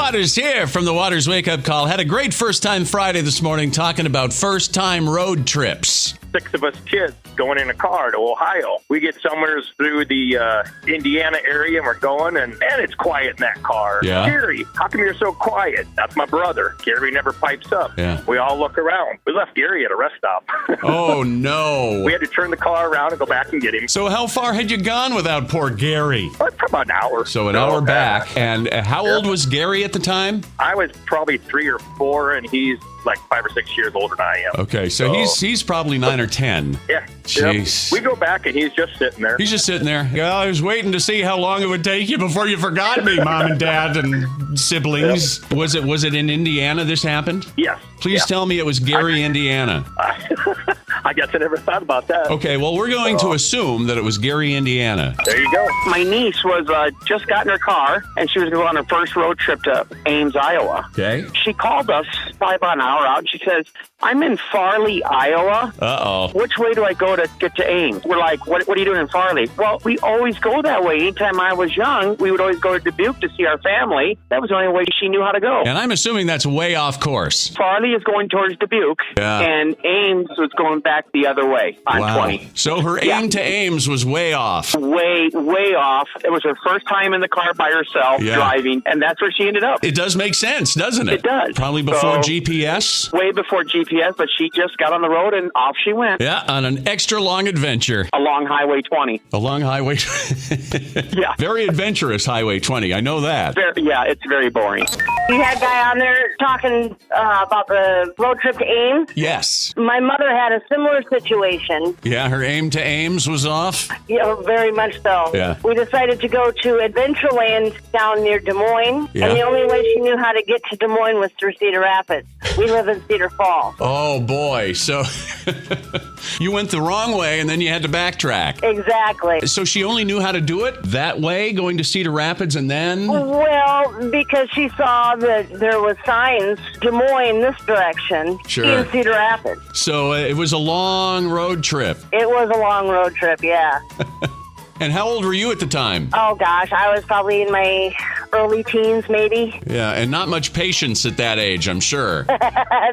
Waters here from the Waters Wake Up Call. Had a great First Time Friday this morning talking about first time road trips. 6 of us kids going in a car to Ohio. We get somewhere through the Indiana area, and we're going, and man, it's quiet in that car. Yeah. Gary, how come you're so quiet? That's my brother. Gary never pipes up. Yeah. We all look around. We left Gary at a rest stop. Oh, no. We had to turn the car around and go back and get him. So how far had you gone without poor Gary? About an hour. So an hour back. And how old was Gary at the time? I was probably 3 or 4, and he's like 5 or 6 years older than I am. Okay, so he's probably 9 or 10. Yeah. Jeez. Yep. We go back, and he's just sitting there. He's just sitting there. Yeah, I was waiting to see how long it would take you before you forgot me, Mom and Dad and siblings. Yep. Was it in Indiana this happened? Yes. Please tell me it was Gary, Indiana. I guess I never thought about that. Okay, well, we're going to assume that it was Gary, Indiana. There you go. My niece was just got in her car, and she was going to go on her first road trip to Ames, Iowa. Okay. She called us probably about an hour out, and she says, I'm in Farley, Iowa. Uh-oh. Which way do I go to get to Ames? We're like, what are you doing in Farley? Well, we always go that way. Anytime I was young, we would always go to Dubuque to see our family. That was the only way she knew how to go. And I'm assuming that's way off course. Farley is going towards Dubuque, and Ames was going back the other way on 20. So her aim to Ames was way off. Way off. It was her first time in the car by herself driving, and that's where she ended up. It does make sense, doesn't it? It does. Probably before GPS? Way before GPS, but she just got on the road and off she went. Yeah, on an extra long adventure. Along Highway 20. Along Highway Yeah. Very adventurous Highway 20. I know that. It's very boring. You had a guy on there talking about the road trip to Ames. Yes. My mother had a similar situation. Yeah, her aim to Ames was off? Yeah, very much so. Yeah. We decided to go to Adventureland down near Des Moines, Yeah. and the only way she knew how to get to Des Moines was through Cedar Rapids. We live in Cedar Falls. Oh, boy. So you went the wrong way, and then you had to backtrack. Exactly. So she only knew how to do it that way, going to Cedar Rapids, and then? Well, because she saw that there was signs, Des Moines this direction, Sure. in Cedar Rapids. So it was a long road trip. It was a long road trip, yeah. And how old were you at the time? Oh, gosh, I was probably in my early teens, maybe. Yeah, and not much patience at that age, I'm sure.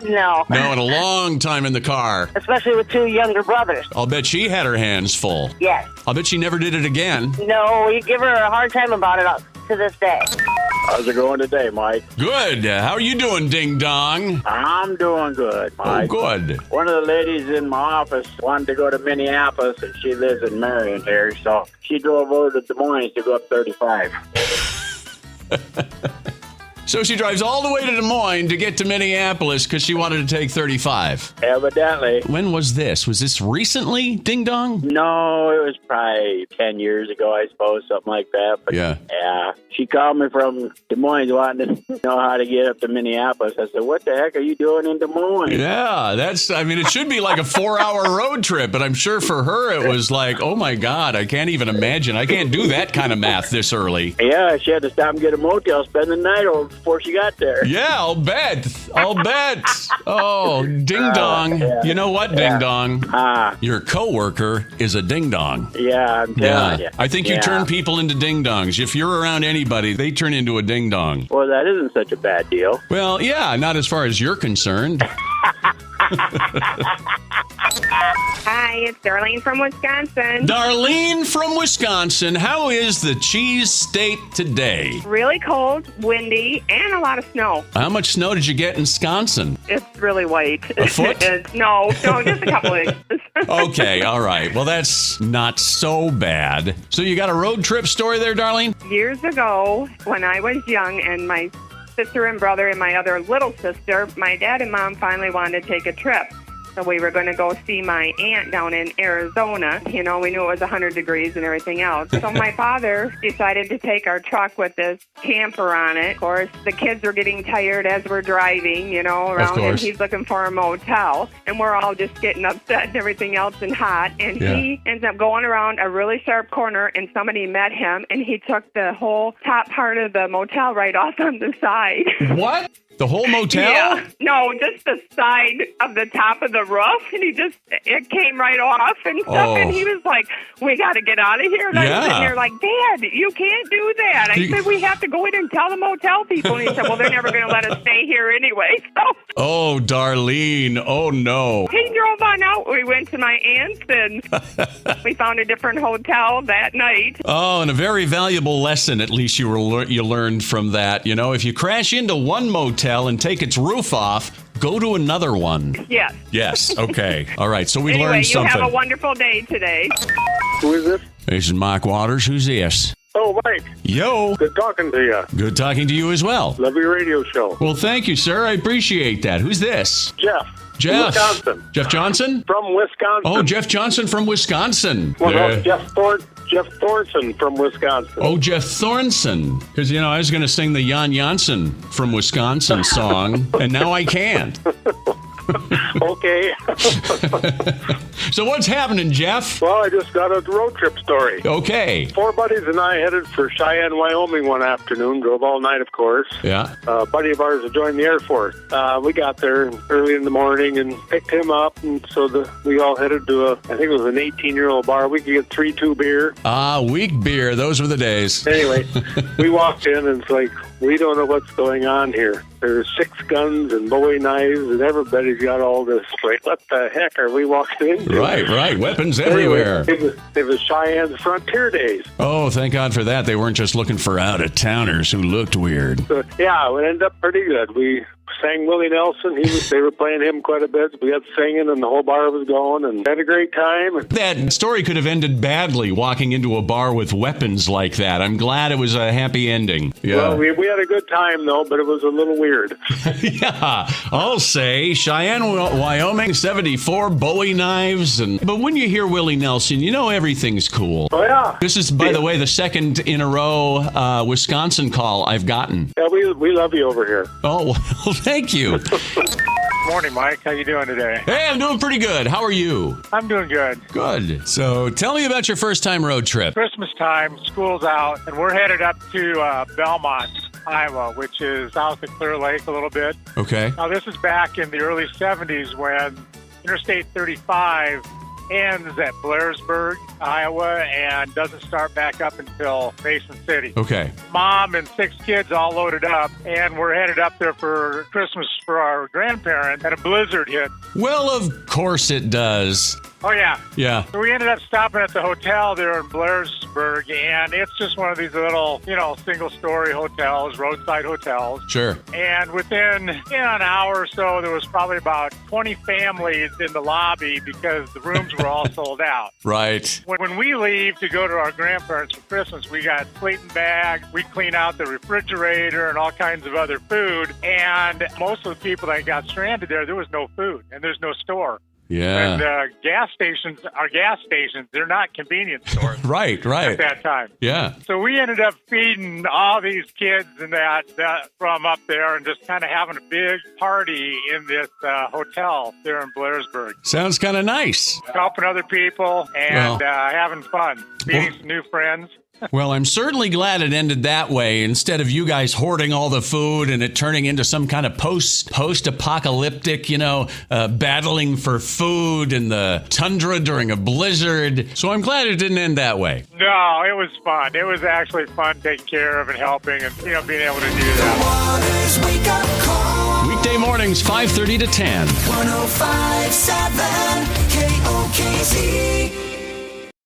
No. No, and a long time in the car. Especially with 2 younger brothers. I'll bet she had her hands full. Yes. I'll bet she never did it again. No, we give her a hard time about it to this day. How's it going today, Mike? Good. How are you doing, Ding Dong? I'm doing good, Mike. Oh, good. One of the ladies in my office wanted to go to Minneapolis, and she lives in Marion here, so she drove over to Des Moines to go up 35. So she drives all the way to Des Moines to get to Minneapolis because she wanted to take 35. Evidently. When was this? Was this recently, Ding Dong? No, it was probably 10 years ago, I suppose, something like that. But Yeah. She called me from Des Moines wanting to know how to get up to Minneapolis. I said, what the heck are you doing in Des Moines? Yeah, it should be like a 4-hour road trip, but I'm sure for her it was like, oh my God, I can't even imagine. I can't do that kind of math this early. Yeah, she had to stop and get a motel, spend the night over before she got there. Yeah, I'll bet. Oh, Ding Dong. Yeah. You know what, Ding Dong? Your coworker is a Ding Dong. Yeah, I'm telling you. I think you turn people into Ding Dongs. If you're around anybody, they turn into a Ding Dong. Well, that isn't such a bad deal. Well, yeah, not as far as you're concerned. Hi, it's Darlene from Wisconsin. Darlene from Wisconsin, how is the cheese state today? Really cold, windy, and a lot of snow. How much snow did you get in Wisconsin? It's really white. A foot? No, just a couple inches. Okay, all right. Well, that's not so bad. So you got a road trip story there, Darlene? Years ago, when I was young and my sister and brother and my other little sister, my dad and mom finally wanted to take a trip. So we were going to go see my aunt down in Arizona. You know, we knew it was 100 degrees and everything else. So my father decided to take our truck with this camper on it. Of course, the kids were getting tired as we're driving, you know, around, and he's looking for a motel. And we're all just getting upset and everything else and hot. And he ends up going around a really sharp corner, and somebody met him, and he took the whole top part of the motel right off on the side. What? The whole motel? Yeah. No, just the side of the top of the roof, and it came right off and stuff, and he was like, we got to get out of here. And I was sitting there like, Dad, you can't do that. I said, we have to go in and tell the motel people. And he said, well, they're never going to let us stay here anyway. So Oh, Darlene. Oh, no. he drove on out. We went to my aunt's, and we found a different hotel that night. Oh, and a very valuable lesson, at least you learned from that. You know, if you crash into one motel and take its roof off, go to another one. Yes. Yes. Okay. All right. So we Anyway, learned you something. have a wonderful day today. Who is this? This is Mike Waters. Who's this? Oh, Mike. Yo. Good talking to you. Good talking to you as well. Love your radio show. Well, thank you, sir. I appreciate that. Who's this? Jeff. Jeff. Wisconsin. Jeff Johnson? From Wisconsin. Oh, Jeff Johnson from Wisconsin. Well, no, Jeff Thornton from Wisconsin. Oh, Jeff Thornton. Because, you know, I was going to sing the Jan Janssen from Wisconsin song, and now I can't. Okay. So what's happening, Jeff? Well, I just got a road trip story. Okay. 4 buddies and I headed for Cheyenne, Wyoming one afternoon. Drove all night, of course. Yeah. A buddy of ours had joined the Air Force. We got there early in the morning and picked him up, and so we all headed to I think it was an 18-year-old bar. We could get 3-2 beer. Weak beer. Those were the days. Anyway, we walked in, and it's like, we don't know what's going on here. There's 6 guns and Bowie knives, and everybody's got all this. Like, what the heck are we walking into? Right. Weapons everywhere. Anyway, it was Cheyenne's Frontier Days. Oh, thank God for that. They weren't just looking for out-of-towners who looked weird. So, yeah, it ended up pretty good. We sang Willie Nelson. They were playing him quite a bit. We had singing, and the whole bar was going, and had a great time. That story could have ended badly, walking into a bar with weapons like that. I'm glad it was a happy ending. Yeah. Well, we had a good time, though, but it was a little weird. Yeah, I'll say Cheyenne, Wyoming, 74 Bowie knives, but when you hear Willie Nelson, you know everything's cool. Oh yeah. This is, by the way, the second in a row Wisconsin call I've gotten. Yeah, we love you over here. Oh, well, thank you. Morning, Mike. How you doing today? Hey, I'm doing pretty good. How are you? I'm doing good. Good. So tell me about your first time road trip. Christmas time, school's out, and we're headed up to Belmont, Iowa, which is south of Clear Lake a little bit. Okay. Now, this is back in the early 70s when Interstate 35 ends at Blairsburg, Iowa, and doesn't start back up until Mason City. Okay. Mom and 6 kids all loaded up, and we're headed up there for Christmas for our grandparents, and a blizzard hit. Well, of course it does. Oh, yeah. Yeah. So we ended up stopping at the hotel there in Blairsburg, and it's just one of these little, single-story hotels, roadside hotels. Sure. And within an hour or so, there was probably about 20 families in the lobby because the rooms were all sold out. Right. When we leave to go to our grandparents for Christmas, we got sleeping bags, we clean out the refrigerator and all kinds of other food, and most of the people that got stranded there was no food, and there's no store. Yeah. And gas stations are gas stations. They're not convenience stores. Right. At that time. Yeah. So we ended up feeding all these kids and that from up there and just kind of having a big party in this hotel there in Blairsburg. Sounds kind of nice. Helping other people and having fun. Meeting some new friends. Well, I'm certainly glad it ended that way instead of you guys hoarding all the food and it turning into some kind of post-apocalyptic, battling for food in the tundra during a blizzard. So I'm glad it didn't end that way. No, it was fun. It was actually fun taking care of and helping and, being able to do that. The Waters Wake Up Call. Weekday mornings, 5:30 to 10. 105.7 KOKZ.